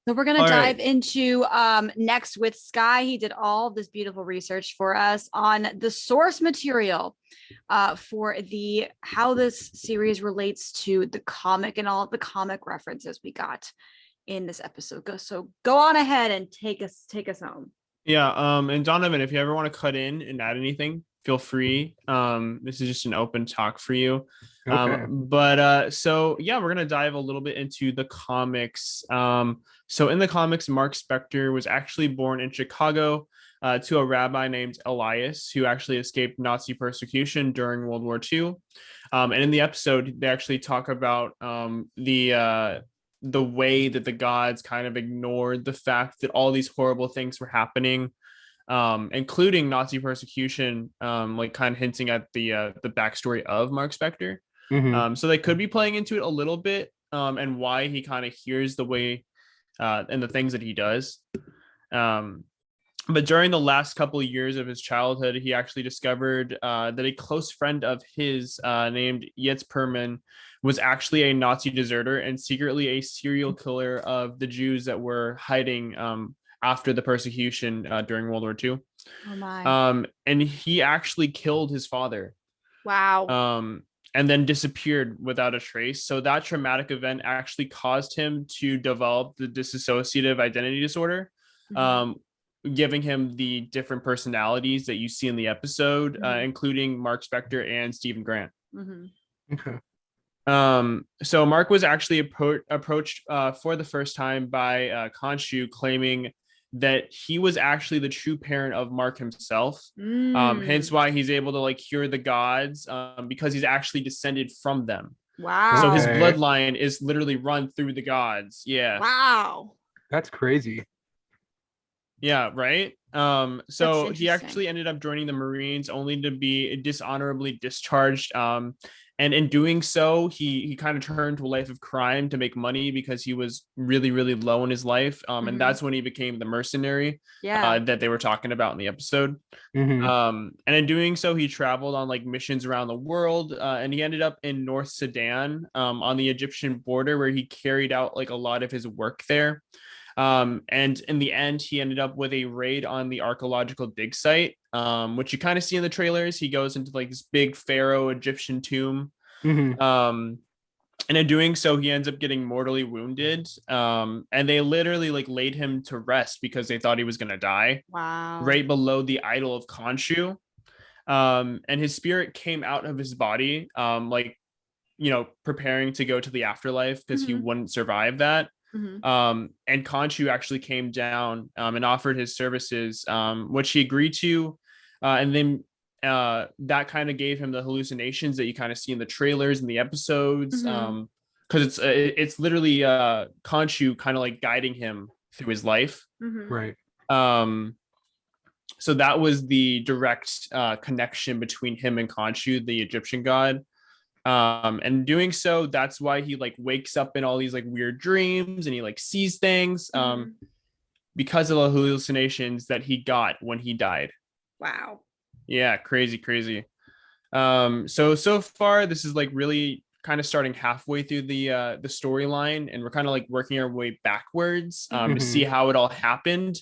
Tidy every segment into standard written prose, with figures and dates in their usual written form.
So we're going All to right. dive into next with Sky. He did all this beautiful research for us on the source material for the how this series relates to the comic and all of the comic references we got in this episode. Go on ahead and take us home. Yeah. And Donovan, if you ever want to cut in and add anything, feel free. This is just an open talk for you. Okay. So yeah, we're gonna dive a little bit into the comics. So in the comics, Mark Spector was actually born in Chicago to a rabbi named Elias, who actually escaped Nazi persecution during World War II. And in the episode, they actually talk about the way that the gods kind of ignored the fact that all these horrible things were happening, including Nazi persecution, like kind of hinting at the backstory of Mark Spector. So they could be playing into it a little bit, and why he kind of hears the way and the things that he does. But during the last couple of years of his childhood, he actually discovered that a close friend of his named Yitz Perman was actually a Nazi deserter and secretly a serial killer of the Jews that were hiding after the persecution during World War II. Oh my. And he actually killed his father. Wow. And then disappeared without a trace. So that traumatic event actually caused him to develop the dissociative identity disorder, giving him the different personalities that you see in the episode, including Mark Spector and Stephen Grant. Okay. So Mark was actually approached for the first time by Khonshu, claiming that he was actually the true parent of Mark himself. Hence why he's able to like hear the gods, because he's actually descended from them. Wow. So his bloodline is literally run through the gods. Yeah. Wow. That's crazy. Yeah, right. So he actually ended up joining the Marines only to be dishonorably discharged. And in doing so, he kind of turned to a life of crime to make money because he was really, really low in his life. And that's when he became the mercenary that they were talking about in the episode. And in doing so, he traveled on like missions around the world, and he ended up in North Sudan, on the Egyptian border, where he carried out like a lot of his work there. And in the end, he ended up with a raid on the archaeological dig site, which you kind of see in the trailers. He goes into like this big pharaoh Egyptian tomb. And in doing so, he ends up getting mortally wounded. And they literally like laid him to rest because they thought he was going to die. Wow. Right below the idol of Khonshu. And his spirit came out of his body, like, you know, preparing to go to the afterlife because he wouldn't survive that. And Khonshu actually came down and offered his services, which he agreed to. And then that kind of gave him the hallucinations that you kind of see in the trailers and the episodes. Because it's literally Khonshu kind of like guiding him through his life. Right. So that was the direct connection between him and Khonshu, the Egyptian god. And doing so, that's why he like wakes up in all these like weird dreams and he like sees things because of the hallucinations that he got when he died. Wow. Yeah, crazy. So far this is like really kind of starting halfway through the storyline, and we're kind of like working our way backwards to see how it all happened.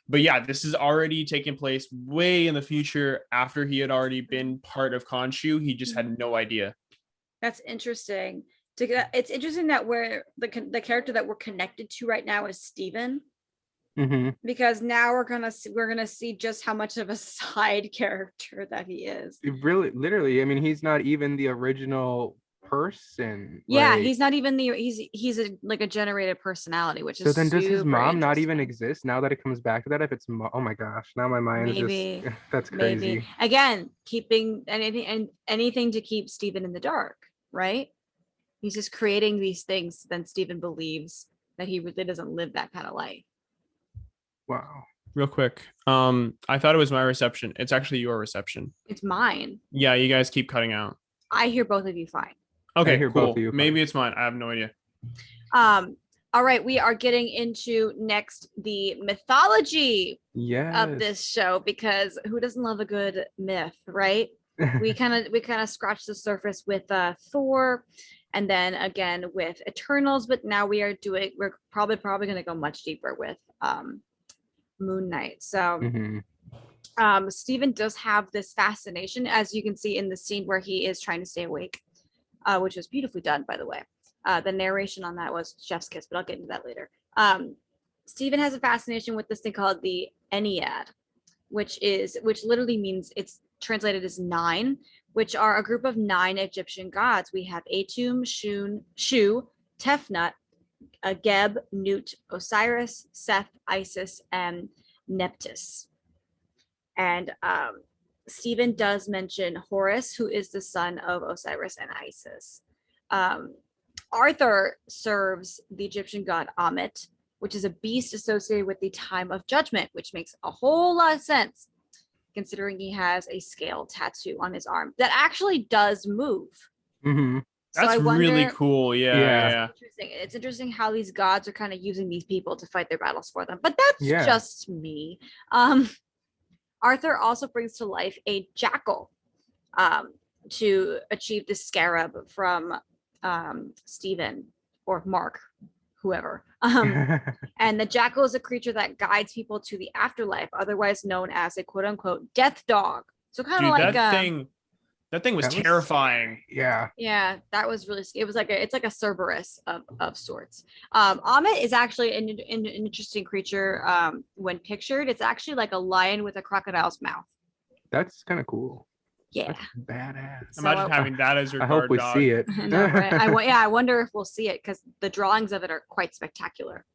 But yeah, this is already taking place way in the future after he had already been part of Khonshu. He just had no idea. That's interesting. It's interesting that we're the character that we're connected to right now is Steven. Because now we're gonna see just how much of a side character that he is. Really, literally, I mean, he's not even the original person. Yeah, like, he's not even he's like a generated personality, which is so then does his mom not even exist now that it comes back to that? If it's oh my gosh, now my mind maybe just that's crazy. Maybe. Again, keeping anything to keep Steven in the dark, right? He's just creating these things. Then Steven believes that he really doesn't live that kind of life. Wow. Real quick, I thought it was my reception. It's actually your reception. It's mine. Yeah, you guys keep cutting out. I hear both of you fine. Okay, cool. Maybe it's mine. I have no idea. All right, we are getting into next the mythology of this show, because who doesn't love a good myth, right? we kind of scratched the surface with Thor And then again with Eternals, but now we're probably going to go much deeper with Moon Knight. So Stephen does have this fascination, as you can see in the scene where he is trying to stay awake, which was beautifully done, by the way. The narration on that was chef's kiss, but I'll get into that later. Stephen has a fascination with this thing called the Ennead, which literally means, it's translated as 9, which are a group of 9 Egyptian gods. We have Atum, Shun, Shu, Tefnut, Geb, Nut, Osiris, Seth, Isis, and Nephthys. And Stephen does mention Horus, who is the son of Osiris and Isis. Arthur serves the Egyptian god Ammit, which is a beast associated with the time of judgment, which makes a whole lot of sense considering he has a scale tattoo on his arm that actually does move. Mm-hmm. So that's really cool. Yeah. It's interesting how these gods are kind of using these people to fight their battles for them, but that's just me. Arthur also brings to life a jackal to achieve the scarab from Stephen or Mark, whoever. And the jackal is a creature that guides people to the afterlife, otherwise known as a quote unquote death dog. So kind of like that thing was terrifying. Yeah, that was really, it's like a Cerberus of sorts. Ammit is actually an interesting creature when pictured. It's actually like a lion with a crocodile's mouth. That's kind of cool. Yeah, that's badass. Imagine having that as your I hope we dog. see it. No, right? I wonder if we'll see it, because the drawings of it are quite spectacular.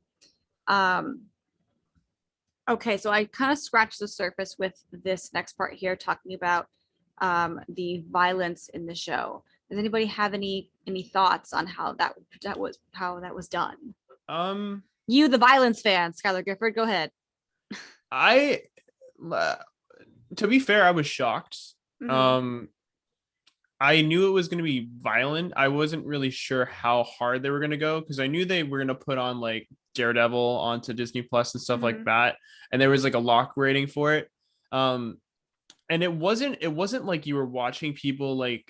Okay, so I kind of scratched the surface with this next part here, talking about the violence in the show. Does anybody have any thoughts on how that was done? You, the violence fan, Skylar Gifford, go ahead. To be fair, I was shocked. Mm-hmm. I knew it was going to be violent. I wasn't really sure how hard they were going to go, because I knew they were going to put on like Daredevil onto Disney Plus and stuff like that, and there was like a lock rating for it. And it wasn't like you were watching people like,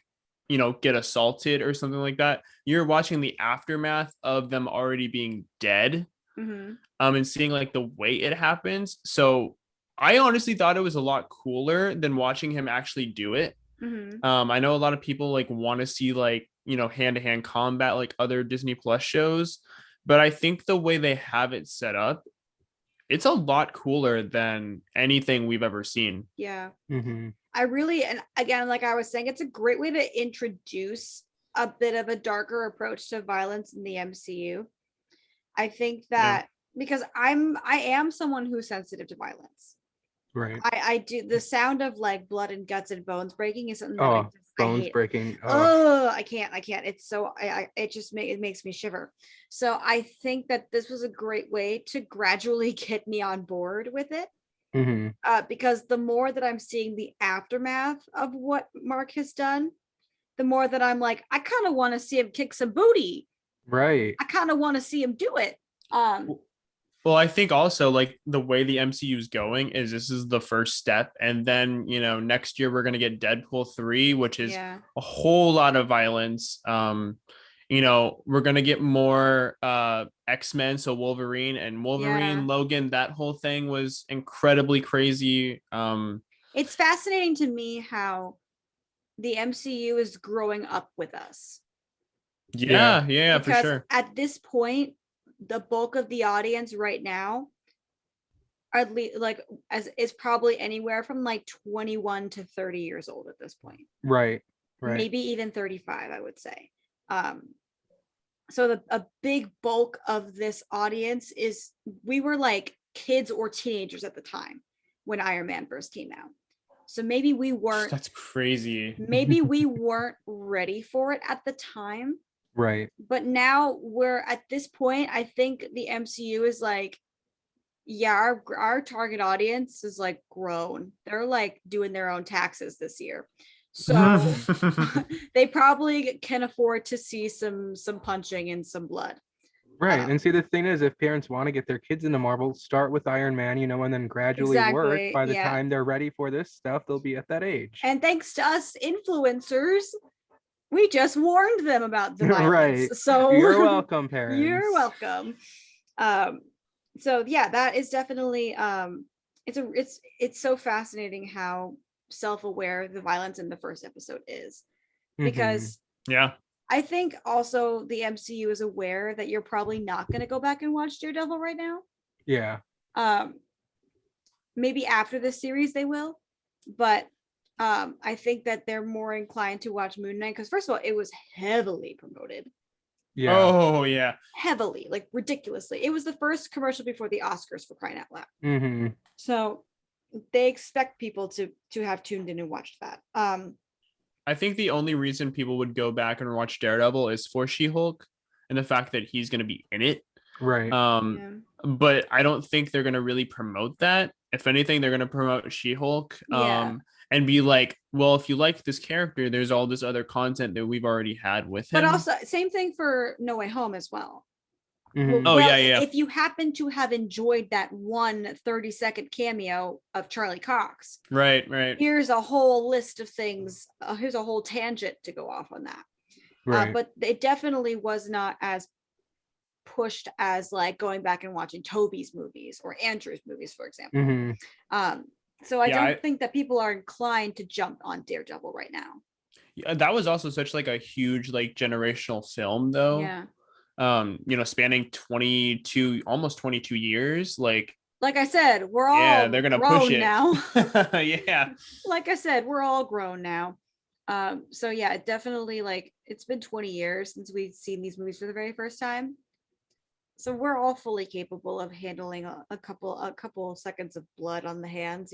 get assaulted or something like that. You're watching the aftermath of them already being dead, and seeing like the way it happens. So I honestly thought it was a lot cooler than watching him actually do it. I know a lot of people like want to see like, hand-to-hand combat like other Disney Plus shows, but I think the way they have it set up, it's a lot cooler than anything we've ever seen. Yeah. I really, and again, like I was saying, it's a great way to introduce a bit of a darker approach to violence in the MCU. I think that because I am someone who's sensitive to violence. Right. I do, the sound of like blood and guts and bones breaking is something that bones I hate. breaking. I can't. It's so it makes me shiver. So I think that this was a great way to gradually get me on board with it. Because the more that I'm seeing the aftermath of what Mark has done, the more that I'm like, I kind of want to see him kick some booty. Right. I kind of want to see him do it. Well, I think also like the way the MCU is going is this is the first step. And then, next year we're going to get Deadpool 3, which is a whole lot of violence. We're going to get more X-Men. So Wolverine, Logan, that whole thing was incredibly crazy. It's fascinating to me how the MCU is growing up with us. Yeah, for sure. At this point, the bulk of the audience right now, at least is probably anywhere from like 21 to 30 years old at this point. Right. Maybe even 35, I would say. So a big bulk of this audience we were like kids or teenagers at the time when Iron Man first came out. So maybe we weren't. That's crazy. Maybe we weren't ready for it at the time. Right. But now we're at this point, I think the MCU is like, our target audience is like grown. They're like doing their own taxes this year. So they probably can afford to see some punching and some blood. Right. And see, the thing is, if parents want to get their kids into Marvel, start with Iron Man, and then gradually work. By the time they're ready for this stuff, they'll be at that age. And thanks to us influencers, We just warned them about the violence. Right. So you're welcome, parents. You're welcome. So yeah, that is definitely it's so fascinating how self-aware the violence in the first episode is, because I think also the MCU is aware that you're probably not going to go back and watch Daredevil right now. Yeah. Maybe after this series they will, but I think that they're more inclined to watch Moon Knight because, first of all, it was heavily promoted. Yeah. Oh yeah. Heavily, like ridiculously. It was the first commercial before the Oscars, for crying out loud. Mm-hmm. So they expect people to have tuned in and watched that. I think the only reason people would go back and watch Daredevil is for She-Hulk and the fact that he's going to be in it. Right. But I don't think they're going to really promote that. If anything, they're going to promote She-Hulk. And be like, well, if you like this character, there's all this other content that we've already had with him. But also, same thing for No Way Home as well. Mm-hmm. Well, yeah. If you happen to have enjoyed that 30-second cameo of Charlie Cox, right. Here's a whole list of things. Here's a whole tangent to go off on that. Right. But it definitely was not as pushed as like going back and watching Toby's movies or Andrew's movies, for example. Mm-hmm. So I don't think that people are inclined to jump on Daredevil right now. Yeah, that was also such like a huge like generational film, though. Yeah. Spanning almost 22 years. Like I said, we're all they're gonna grown push it now. Yeah. Like I said, we're all grown now. So yeah, definitely like it's been 20 years since we've seen these movies for the very first time. So we're all fully capable of handling a couple seconds of blood on the hands,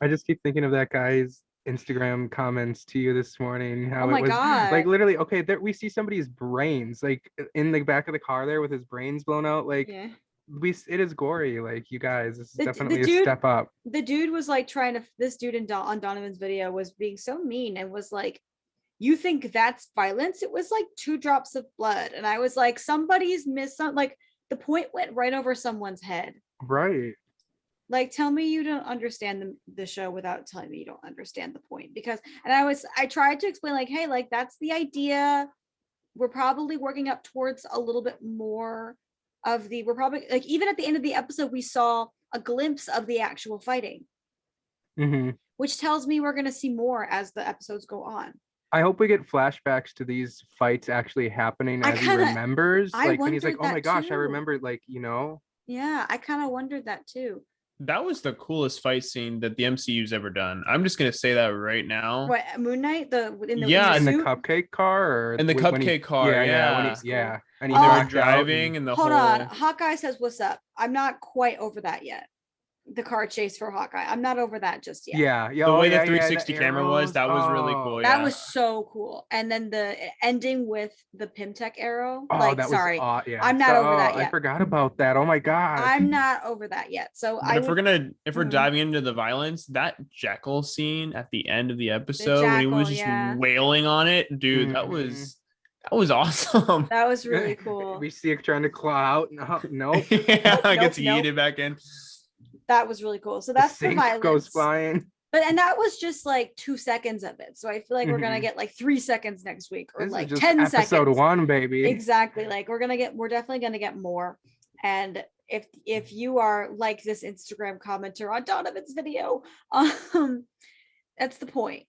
I just keep thinking of that guy's Instagram comments to you this morning. How it was God. like literally, okay, there we see somebody's brains like in the back of the car there with his brains blown out. Like it is gory. Like, you guys, this is definitely a step up. The dude was like this dude on Donovan's video was being so mean and was like, you think that's violence? It was like 2 drops of blood. And I was like, somebody's like the point went right over someone's head. Right. Like, tell me you don't understand the show without telling me you don't understand the point. I tried to explain like, hey, like that's the idea. We're probably working up towards a little bit more of we're probably like, even at the end of the episode, we saw a glimpse of the actual fighting, which tells me we're going to see more as the episodes go on. I hope we get flashbacks to these fights actually happening as he remembers. Like when he's like, oh my gosh, I remember, like, Yeah, I kind of wondered that too. That was the coolest fight scene that the MCU's ever done. I'm just gonna say that right now. What, Moon Knight? In the cupcake car, or in the cupcake car? Yeah. And they were driving, and hold on. Hawkeye says, "What's up?" I'm not quite over that yet. The car chase for Hawkeye. I'm not over that just yet. Yeah. The way the 360 camera was, that was really cool. That was so cool. And then the ending with the Pimtech arrow. I'm not over that yet. I forgot about that. Oh my god. I'm not over that yet. So if we're diving into the violence, that Jekyll scene at the end of the episode when he was just wailing on it, dude, that was awesome. That was really cool. We see it trying to claw out. Nope. I get to eat it back in. That was really cool. So that's the violence. Goes flying. And that was just like 2 seconds of it. So I feel like we're gonna get like 3 seconds next week, or like 10 seconds. Episode 1, baby. Exactly. Like we're definitely gonna get more. And if you are like this Instagram commenter on Donovan's video, that's the point.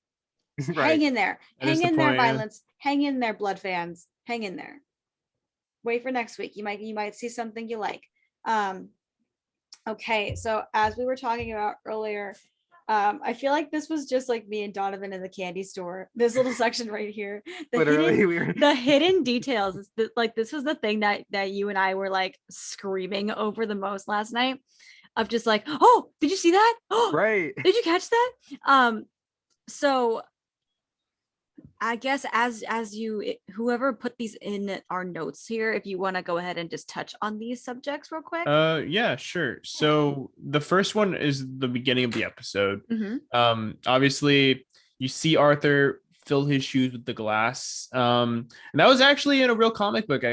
Right. Hang in there. Hang in there, violence. Hang in there, blood fans. Hang in there. Wait for next week. You might see something you like. Okay, so as we were talking about earlier, I feel like this was just like me and Donovan in the candy store. This little section right here, the hidden details. This was the thing that you and I were like screaming over the most last night, of just like, oh, did you see that? Oh, right. Did you catch that? So I guess as whoever put these in our notes here, if you want to go ahead and just touch on these subjects real quick. Yeah, sure. So the first one is the beginning of the episode. Obviously you see Arthur fill his shoes with the glass. And that was actually in a real comic book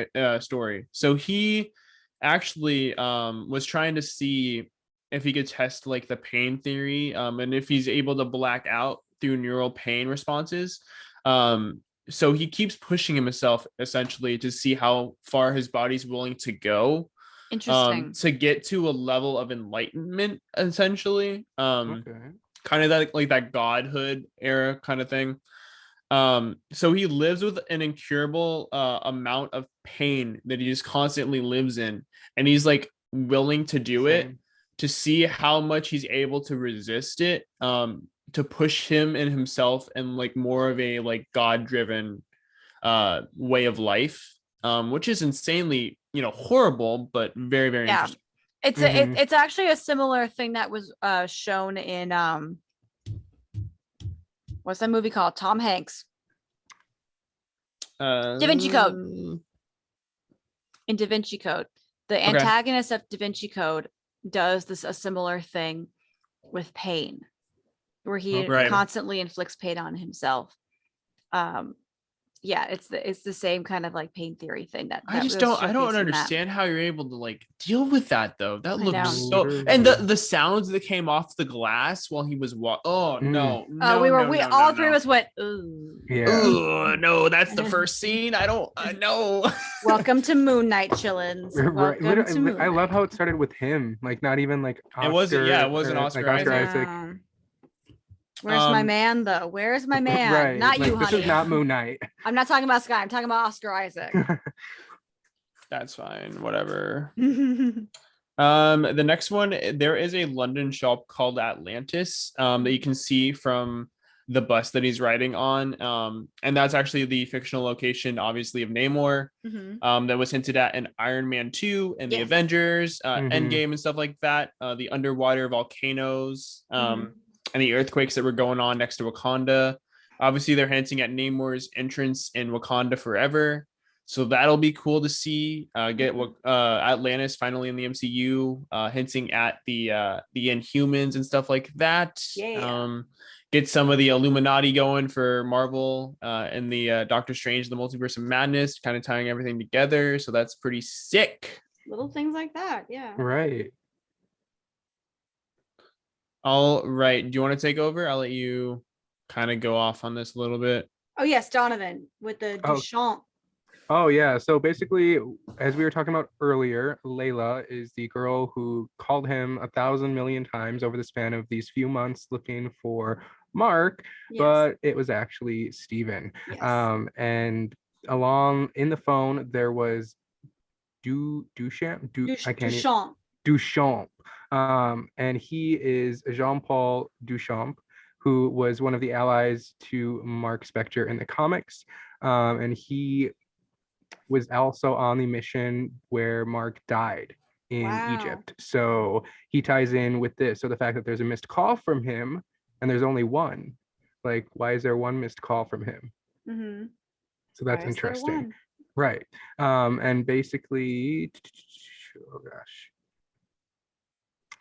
story. So he actually was trying to see if he could test like the pain theory, and if he's able to black out through neural pain responses. so he keeps pushing himself essentially to see how far his body's willing to go. Interesting. To get to a level of enlightenment, essentially. Okay. Kind of that like that godhood era kind of thing. So he lives with an incurable amount of pain that he just constantly lives in, and he's like willing to do it to see how much he's able to resist it, to push him and himself in like more of a like god-driven way of life, which is insanely, horrible, but very, very interesting. It's actually a similar thing that was shown in what's that movie called? Tom Hanks. Da Vinci Code. In Da Vinci Code, the antagonist of Da Vinci Code does a similar thing with pain, where he constantly inflicts pain on himself. It's the same kind of like pain theory thing that I don't understand how you're able to like deal with that though. That looks so, and the sounds that came off the glass while he was all three of us went, ooh. Yeah. Ooh, no, that's the first scene. I know. Welcome to Moon Knight, chillins. I love how it started with him, like not even like Oscar, it wasn't Oscar, like Oscar Isaac. Where's my man though? Where's my man? Right. Not like, you, honey. This is not Moon Knight. I'm not talking about Sky. I'm talking about Oscar Isaac. That's fine. Whatever. The next one, there is a London shop called Atlantis that you can see from the bus that he's riding on. And that's actually the fictional location, obviously, of Namor, that was hinted at in Iron Man 2 and the Avengers, Endgame and stuff like that. The underwater volcanoes. And the earthquakes that were going on next to Wakanda. Obviously, they're hinting at Namor's entrance in Wakanda forever. So that'll be cool to see. Get Atlantis finally in the MCU, hinting at the Inhumans and stuff like that. Get some of the Illuminati going for Marvel and the Doctor Strange, the Multiverse of Madness, kind of tying everything together. So that's pretty sick. Little things like that, yeah. Right. All right. Do you want to take over? I'll let you kind of go off on this a little bit. Oh, yes. Donovan with the Duchamp. Oh, yeah. So basically, as we were talking about earlier, Layla is the girl who called him 1,000 million times over the span of these few months looking for Mark, but it was actually Steven. And along in the phone, there was Duchamp. And he is Jean-Paul Duchamp, who was one of the allies to Mark Spector in the comics. And he was also on the mission where Mark died in Egypt. So he ties in with this. So the fact that there's a missed call from him and there's only one, like, why is there one missed call from him? So that's interesting. Right. And basically, oh gosh.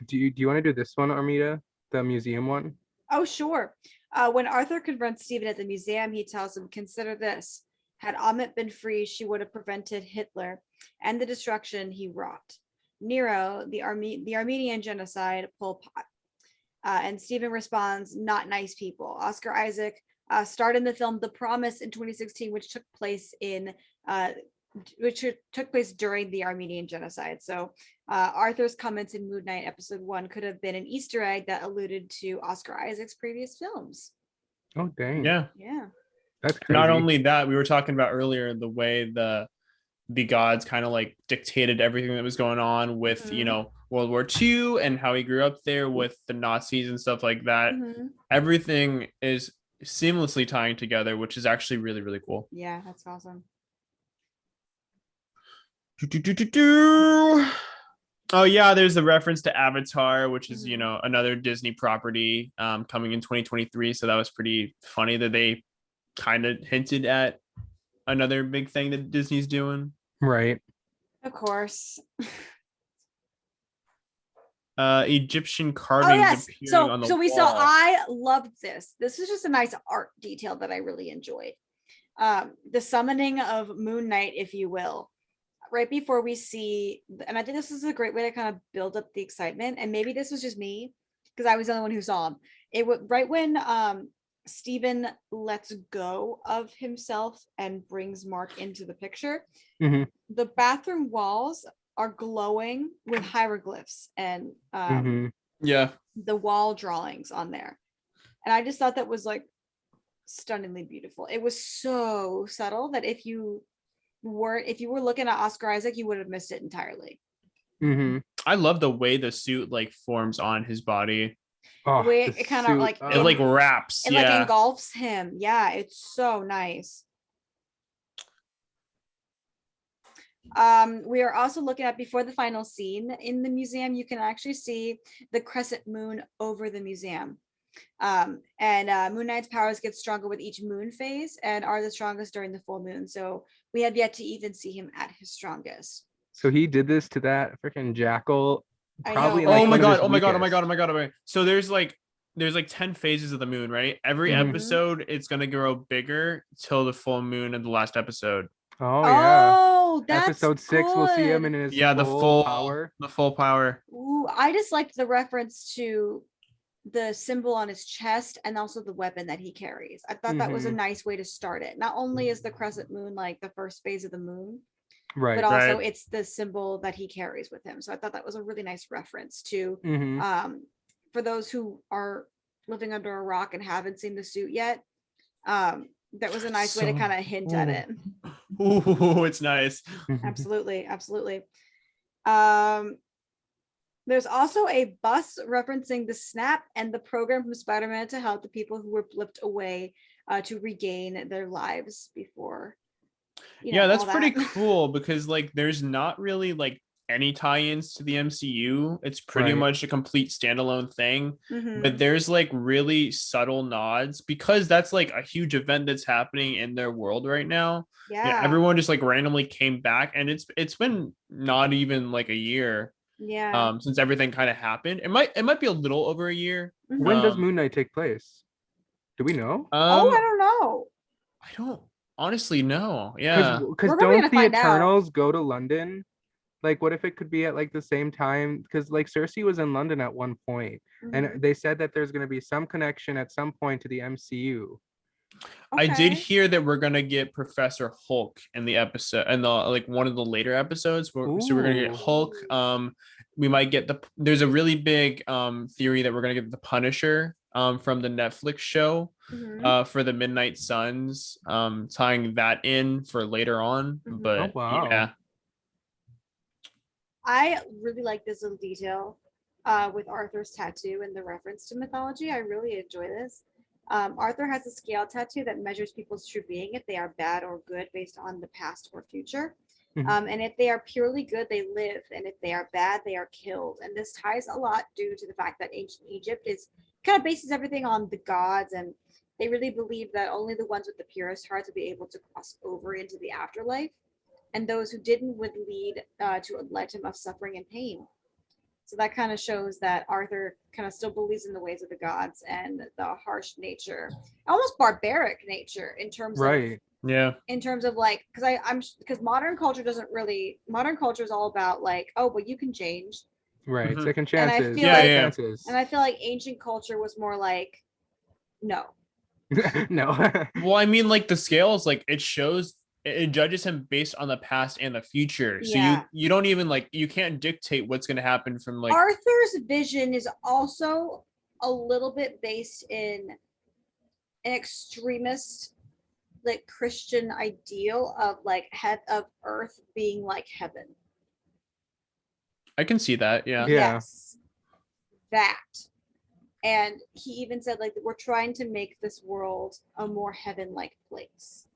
Do you want to do this one, Armida? The museum one? Oh, sure. When Arthur confronts Stephen at the museum, he tells him, consider this. Had Amit been free, she would have prevented Hitler and the destruction he wrought. Nero, the Armenian genocide, Pol Pot. And Stephen responds, not nice people. Oscar Isaac starred in the film The Promise in 2016, which took place during the Armenian genocide. So Arthur's comments in Moon Knight episode 1 could have been an Easter egg that alluded to Oscar Isaac's previous films. Oh, dang. Yeah. That's crazy. Not only that, we were talking about earlier the way the gods kind of like dictated everything that was going on with, World War II and how he grew up there with the Nazis and stuff like that. Everything is seamlessly tying together, which is actually really, really cool. Yeah, that's awesome. Oh yeah, there's the reference to Avatar, which is another Disney property coming in 2023. So that was pretty funny that they kind of hinted at another big thing that Disney's doing. Right. Of course. Egyptian carvings appearing on the wall. I loved this. This is just a nice art detail that I really enjoyed. The summoning of Moon Knight, if you will. Right before we see, and I think this is a great way to kind of build up the excitement. And maybe this was just me because I was the only one who saw him. It was right when Stephen lets go of himself and brings Mark into the picture. Mhm. The bathroom walls are glowing with hieroglyphs and Mhm. Yeah. the wall drawings on there. And I just thought that was like stunningly beautiful. It was so subtle that if you were looking at Oscar Isaac, you would have missed it entirely. Mhm. I love the way the suit like forms on his body. The Oh, way the it kind of suit. like It like wraps. it Yeah. like engulfs him. Yeah, it's so nice. We are also looking at, before the final scene in the museum, you can actually see the crescent moon over the museum. And Moon Knight's powers get stronger with each moon phase and are the strongest during the full moon. So we have yet to even see him at his strongest. So he did this to that freaking jackal. I Probably know, in, like, Oh my one of god, his oh my god, oh my weakest. god, oh my god, oh my god. So there's like 10 phases of the moon, right? Every Mhm. episode it's gonna grow bigger till the full moon in the last episode. Oh yeah. Oh, that's Episode 6, we'll see him good. in his Yeah, full power. the full power. Ooh, I just liked the reference to the symbol on his chest and also the weapon that he carries. I thought that was a Mhm. nice way to start it. Not only is the crescent moon like the first phase of the moon, Right. but also Right. it's the symbol that he carries with him. So I thought that was a really nice reference to Mhm. for those who are living under a rock and haven't seen the suit yet. That was a nice way to So- kind of hint at it. Ooh, it's nice. Absolutely, absolutely. There's also a bus referencing the snap and the program from Spider-Man to help the people who were blipped away to regain their lives before. Yeah, that's all pretty that. cool because like there's not really like any tie-ins to the MCU. It's pretty Right. much a complete standalone thing. Mhm. But there's like really subtle nods because that's like a huge event that's happening in their world right now. Yeah. Everyone just like randomly came back, and it's been not even like a year Yeah. since everything kind of happened. It might be a little over a year. Mhm. When does Moon Knight take place? Do we know? Oh, I don't know. I don't honestly know. Because Yeah. We're probably don't gonna the find out. Eternals go to London? Like, what if it could be at like the same time? Because like Cersei was in London at one point, and Mhm. they said that there's going to be some connection at some point to the MCU. I did Okay. hear that we're gonna get Professor Hulk in the episode, and the like one of the later episodes. So we're gonna get Ooh. Hulk. We might get there's a really big theory that we're gonna get the Punisher from the Netflix show Mhm. for the Midnight Suns, tying that in for later on. Mhm. Oh But wow. yeah, I really like this little detail with Arthur's tattoo and the reference to mythology. I really enjoy this. Arthur has a scale tattoo that measures people's true being, if they are bad or good based on the past or future. Mhm. And if they are purely good, they live. And if they are bad, they are killed. And this ties a lot due to the fact that ancient Egypt is kind of bases everything on the gods. And they really believe that only the ones with the purest hearts would be able to cross over into the afterlife. And those who didn't would lead to a legend of suffering and pain. So that kind of shows that Arthur kind of still believes in the ways of the gods and the harsh nature, almost barbaric nature in terms of Right. yeah, like, because modern culture is all about like, oh, but you can change. Right. Mhm. Second And I chances. feel Yeah, like yeah. chances. and I feel like ancient culture was more like, no. No. Well, I mean, like the scales, like it shows it judges him based on the past and the future. So Yeah. you don't even like you can't dictate what's gonna happen from like Arthur's vision is also a little bit based in an extremist like Christian ideal of like head of earth being like heaven. I can see that. Yeah. Yeah. Yes. That. And he even said like we're trying to make this world a more heaven-like place,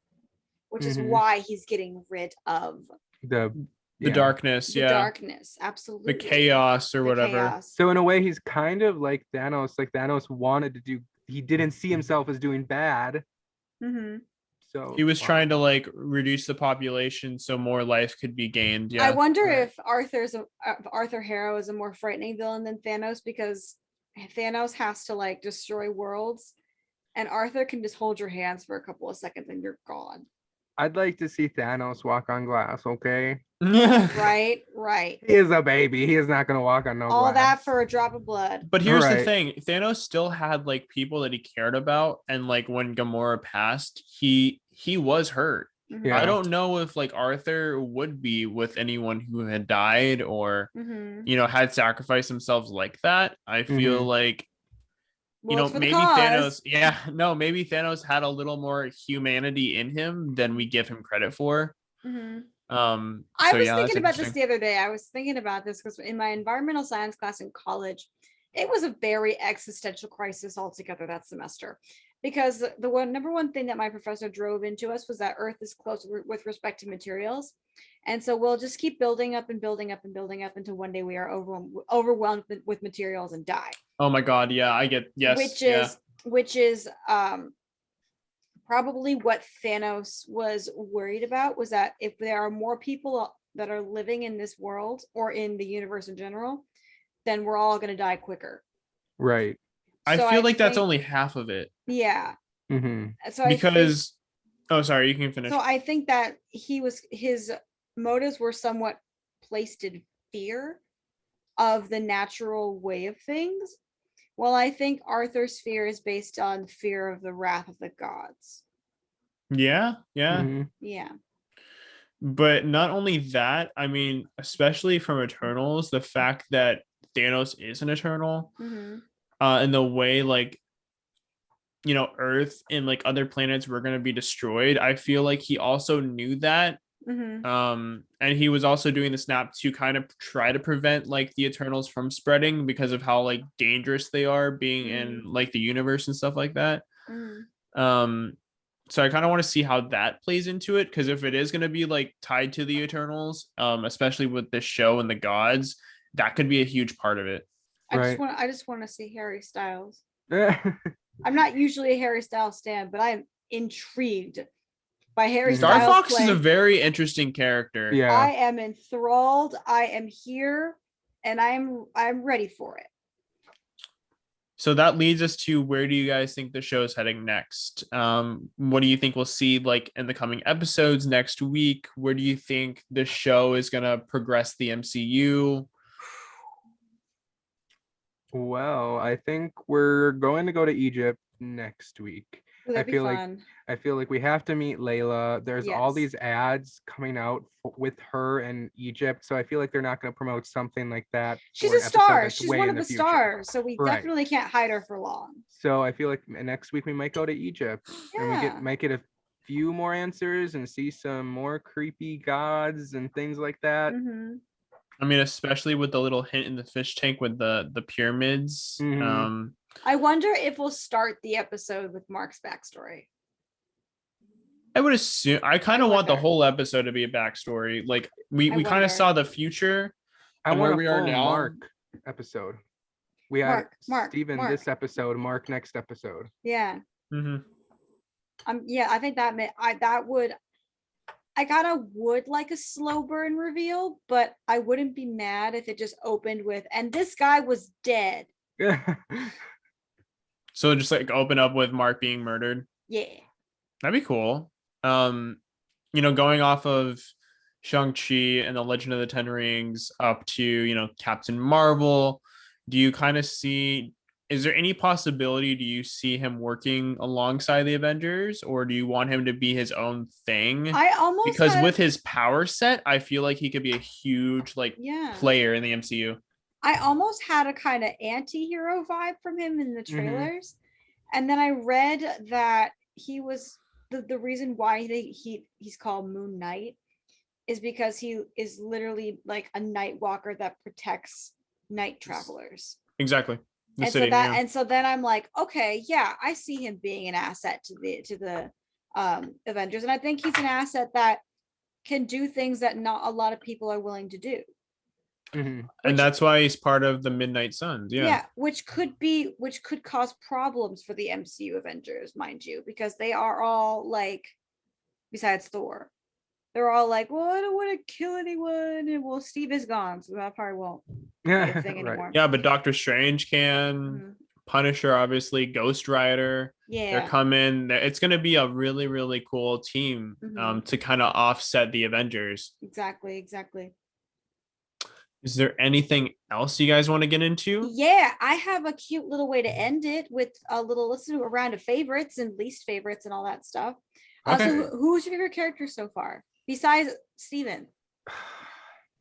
which is Mhm. why he's getting rid of The The yeah. darkness, the yeah. darkness. Absolutely. The chaos or The whatever. chaos. So in a way, he's kind of like Thanos. Like Thanos wanted to do. He didn't see himself as doing bad. Mm-hmm. So He was trying to like reduce the population so more life could be gained. Yeah. I wonder Right. if Arthur Harrow is a more frightening villain than Thanos, because Thanos has to like destroy worlds, and Arthur can just hold your hands for a couple of seconds and you're gone. I'd like to see Thanos walk on glass, okay? Right. He is a baby. He is not going to walk on no All glass. that for a drop of blood. But here's the Right. thing: Thanos still had like people that he cared about, and like when Gamora passed, he was hurt. Mhm. I don't know if like Arthur would be with anyone who had died or Mhm. had sacrificed themselves like that. I feel like Well, it's for the maybe cause. maybe Thanos had a little more humanity in him than we give him credit for. Mhm. I was thinking about this the other day. I was thinking about this because in my environmental science class in college, it was a very existential crisis altogether that semester. Because the number one thing that my professor drove into us was that Earth is close with respect to materials. And so we'll just keep building up and building up and building up until one day we are overwhelmed with materials and die. Oh my God. Yeah, I get. Yes. Which is probably what Thanos was worried about, was that if there are more people that are living in this world or in the universe in general, then we're all going to die quicker. Right. I feel like that's only half of it. Yeah. So because sorry, you can finish. So I think that his motives were somewhat placed in fear of the natural way of things. Well, I think Arthur's fear is based on fear of the wrath of the gods. Yeah. Yeah. But not only that, I mean, especially from Eternals, the fact that Thanos is an Eternal, and the way like Earth and like other planets were going to be destroyed, I feel like he also knew that. And he was also doing the snap to kind of try to prevent like the Eternals from spreading because of how like dangerous they are being in like the universe and stuff like that. So I kind of want to see how that plays into it, because if it is going to be like tied to the Eternals, especially with this show and the gods, that could be a huge part of it. I just want to see Harry Styles. I'm not usually a Harry Styles stan, but I'm intrigued by Harry Styles. Star Fox is a very interesting character. Yeah. I am enthralled. I am here, and I'm ready for it. So that leads us to, where do you guys think the show is heading next? What do you think we'll see like in the coming episodes next week? Where do you think the show is going to progress the MCU? Well, I think we're going to go to Egypt next week. I feel like we have to meet Layla. There's all these ads coming out with her in Egypt, so I feel like they're not going to promote something like that. She's a star. She's one of the stars, so we definitely can't hide her for long. So I feel like next week we might go to Egypt and we might get a few more answers and see some more creepy gods and things like that. I mean, especially with the little hint in the fish tank with the pyramids. I wonder if we'll start the episode with Mark's backstory. I would assume. I kind of want the whole episode to be a backstory. Like we kind of saw the future. I want where we are now. Mark episode. We had Mark, Steven this episode, Mark next episode. Yeah. I think I kind of would like a slow burn reveal, but I wouldn't be mad if it just opened with, and this guy was dead. So just like open up with Mark being murdered. Yeah. That'd be cool. Going off of Shang-Chi and the Legend of the Ten Rings up to, Captain Marvel, do you kind of see, is there any possibility, do you see him working alongside the Avengers, or do you want him to be his own thing? Because with his power set, I feel like he could be a huge player in the MCU. I almost had a kind of anti-hero vibe from him in the trailers. And then I read that he was the reason why he's called Moon Knight is because he is literally like a night walker that protects night travelers. Exactly. And so then I'm like, okay, yeah, I see him being an asset to the Avengers, and I think he's an asset that can do things that not a lot of people are willing to do. And that's why he's part of the Midnight Suns. Yeah, which could cause problems for the MCU Avengers, mind you, because they are all like, besides Thor, they're all like, well, I don't want to kill anyone, and well, Steve is gone, so that probably won't be a thing anymore. Yeah, but Doctor Strange can. Punisher, obviously, Ghost Rider. They're Yeah. coming. It's going to be a really, really cool team to kind of offset the Avengers. Exactly. Is there anything else you guys want to get into? Yeah, I have a cute little way to end it with a little listen to a round of favorites and least favorites and all that stuff. Okay. So who's your favorite character so far besides Steven?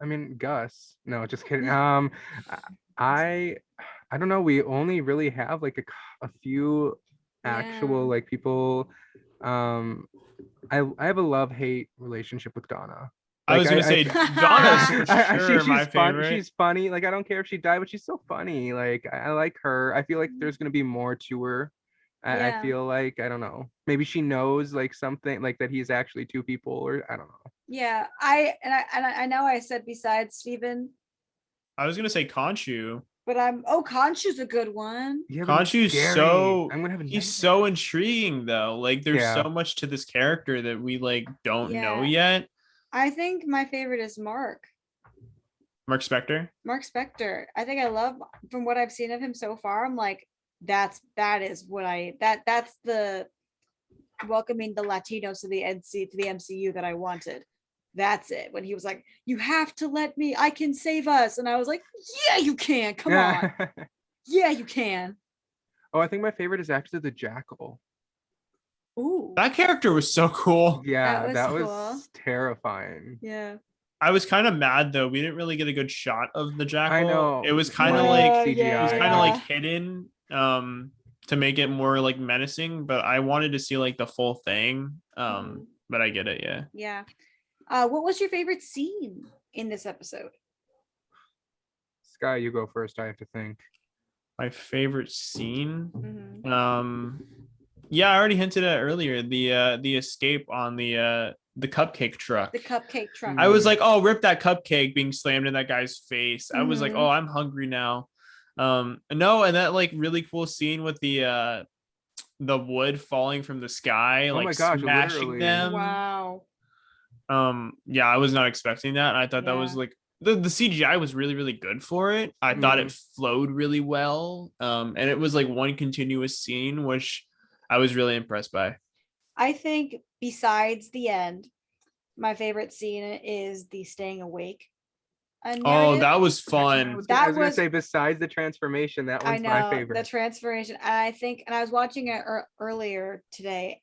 I mean, Gus. No, just kidding. I don't know. We only really have like a few actual like people. I have a love-hate relationship with Donna. I was gonna say Donna's for sure she's my fun, favorite. she's funny. Like I don't care if she died, but she's so funny. Like I like her. I feel like there's gonna be more to her. I feel like I don't know. Maybe she knows like something like that he's actually two people, or I don't know. Yeah, I know I said besides Steven, I was gonna say Khonshu. but Khonshu's a good one. Yeah, but he's Khonshu's scary. he's so intriguing though. Like there's so much to this character that we like don't know yet. I think my favorite is Mark Spector. I think I love, from what I've seen of him so far, I'm like, that's the welcoming the Latinos to the MCU that I wanted. That's it. When he was like, you have to let me, I can save us. And I was like, yeah, you can. Come on. Yeah, you can. Oh, I think my favorite is actually the Jackal. Ooh. That character was so cool. Yeah, that cool. was terrifying. Yeah. I was kind of mad though. We didn't really get a good shot of the Jackal. I know. It was kind of like CGI. It was kind of like hidden to make it more like menacing, but I wanted to see like the full thing. But I get it, yeah. Yeah. What was your favorite scene in this episode? Sky, you go first. I have to think. My favorite scene. Yeah, I already hinted at earlier the escape on the cupcake truck. The cupcake truck. I was like, oh, rip that cupcake being slammed in that guy's face. I was like, oh, I'm hungry now. No, and that like really cool scene with the wood falling from the sky, like smashing them. Wow. Yeah, I was not expecting that. I thought that was like the CGI was really, really good for it. I thought it flowed really well. And it was like one continuous scene, which I was really impressed by. I think besides the end, my favorite scene is the staying awake. Oh, that was fun. I was gonna say, besides the transformation, that one's my favorite. The transformation. And I was watching it earlier today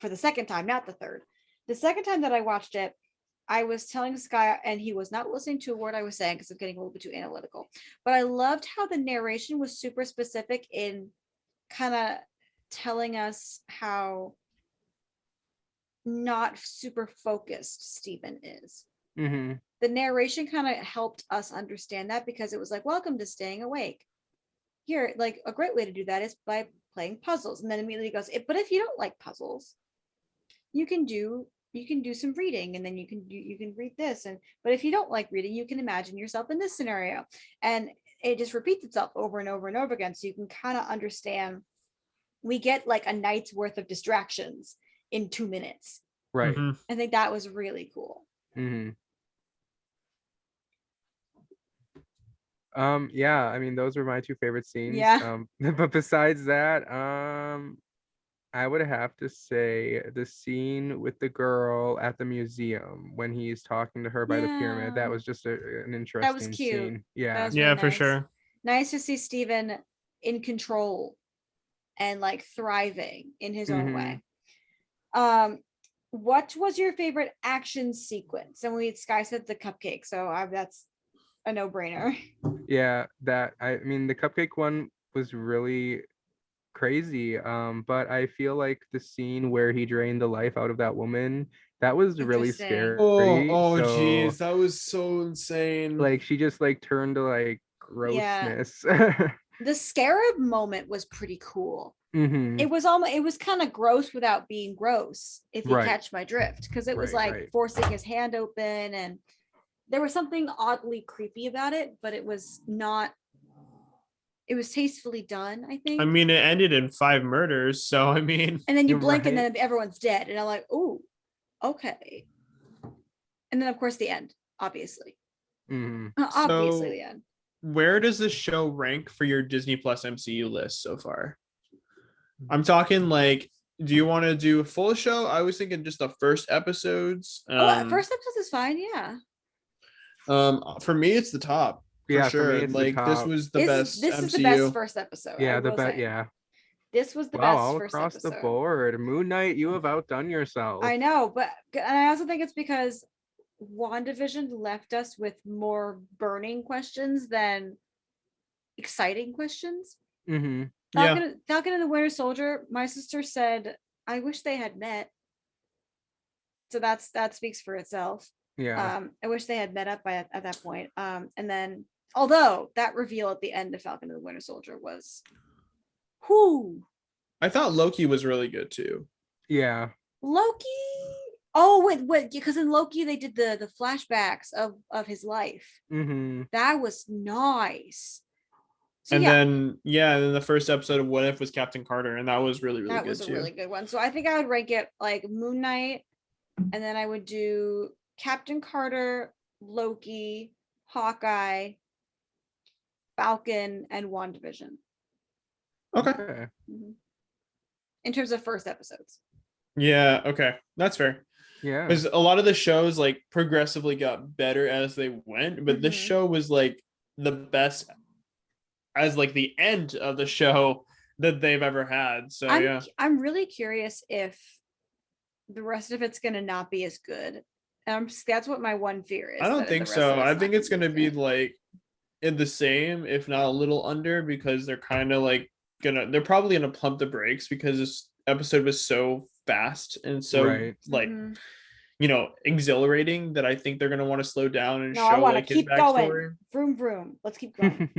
for the second time, not the third. The second time that I watched it, I was telling Sky, and he was not listening to a word I was saying because I'm getting a little bit too analytical. But I loved how the narration was super specific in kind of telling us how not super focused Steven is. The narration kind of helped us understand that, because it was like, welcome to staying awake. Here, like a great way to do that is by playing puzzles. And then immediately goes, but if you don't like puzzles, you can do some reading, and then you can read this. But if you don't like reading, you can imagine yourself in this scenario. And it just repeats itself over and over and over again. So you can kind of understand. We get like a night's worth of distractions in 2 minutes. Right. I think that was really cool. Yeah, I mean, those were my two favorite scenes. But besides that, I would have to say the scene with the girl at the museum when he's talking to her by the pyramid. That was just an interesting that was cute. Scene. Yeah. Really yeah, for sure. Nice to see Steven in control and like thriving in his own way. What was your favorite action sequence? And Sky said the cupcake, so that's a no-brainer. Yeah, I mean, the cupcake one was really crazy. But I feel like the scene where he drained the life out of that woman, that was really scary. Oh jeez, that was so insane. Like she just like turned to like grossness. The scarab moment was pretty cool. It was kind of gross without being gross, if you catch my drift, because it was like forcing his hand open, and there was something oddly creepy about it, but it was tastefully done, I think. I mean, it ended in 5 murders, so I mean, and then you blink and then everyone's dead, and I'm like, oh, okay. And then of course the end, obviously. Obviously the end. where does this show rank for your Disney Plus MCU list so far? I'm talking like, do you want to do a full show? I was thinking just the first episodes. First episode is fine. Yeah. For me, it's the top for Yeah, for me, sure. it's the Like this top. was the best This MCU. is the best first episode. Yeah, I the will best. say. Yeah. This was the Wow, best all first across the episode. board. Moon Knight, you have outdone yourself. I know, but and I also think it's because WandaVision left us with more burning questions than exciting questions. Mm-hmm. Falcon and the Winter Soldier, my sister said, I wish they had met. So that speaks for itself. Yeah. I wish they had met up at that point. And then although that reveal at the end of Falcon and the Winter Soldier was I thought Loki was really good too. Yeah. Loki. Oh, wait, because in Loki they did the flashbacks of his life. Mm-hmm. That was nice. So, and then the first episode of What If was Captain Carter, and that was really, really good too. That was a really good one. So I think I would rank it like Moon Knight, and then I would do Captain Carter, Loki, Hawkeye, Falcon, and WandaVision. Okay. In terms of first episodes. Yeah, okay. That's fair. Yeah. Because a lot of the shows like progressively got better as they went, but this show was like the best as like the end of the show that they've ever had. So I'm really curious if the rest of it's gonna not be as good. That's what my one fear is. I don't think so. I think it's gonna be like in the same, if not a little under, because they're kind of like they're probably gonna pump the brakes because this episode was so fast and so like exhilarating that I think they're gonna want to slow down and show like his backstory. Going. Vroom vroom. Let's keep going.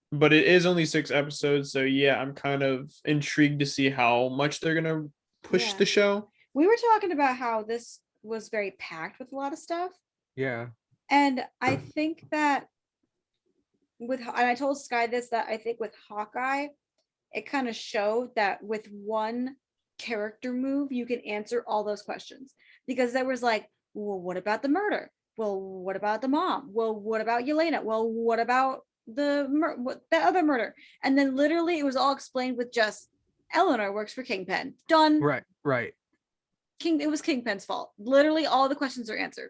But it is only 6 episodes, so yeah, I'm kind of intrigued to see how much they're gonna push the show. We were talking about how this was very packed with a lot of stuff. Yeah. And I think that and I told Sky this, that I think with Hawkeye, it kind of showed that with one character move, you can answer all those questions. Because there was like, well, what about the murder? Well, what about the mom? Well, what about Yelena? Well, what about the other murder? And then literally it was all explained with just Eleanor works for Kingpin. Done. Right. It was Kingpin's fault. Literally all the questions are answered.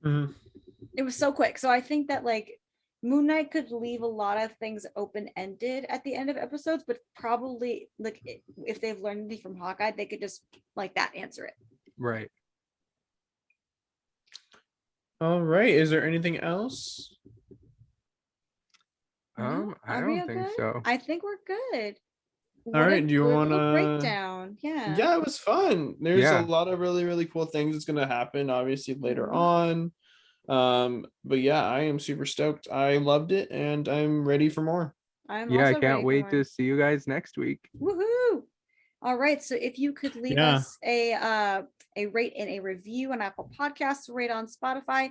It was so quick. So I think that like Moon Knight could leave a lot of things open-ended at the end of episodes, but probably like if they've learned anything from Hawkeye, they could just like that answer it. Right. All right. Is there anything else? I don't think so. I think we're good. All right. Do you want to breakdown? Yeah, it was fun. There's a lot of really, really cool things that's going to happen obviously later on. But yeah, I am super stoked. I loved it and I'm ready for more. I can't wait to see you guys next week. Woohoo! All right, so if you could leave us a rate and a review on Apple Podcasts, rate on Spotify.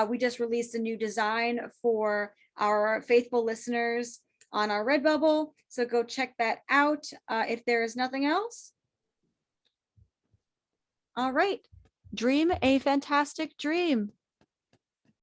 We just released a new design for our faithful listeners on our Redbubble, so go check that out. If there is nothing else, all right, dream a fantastic dream.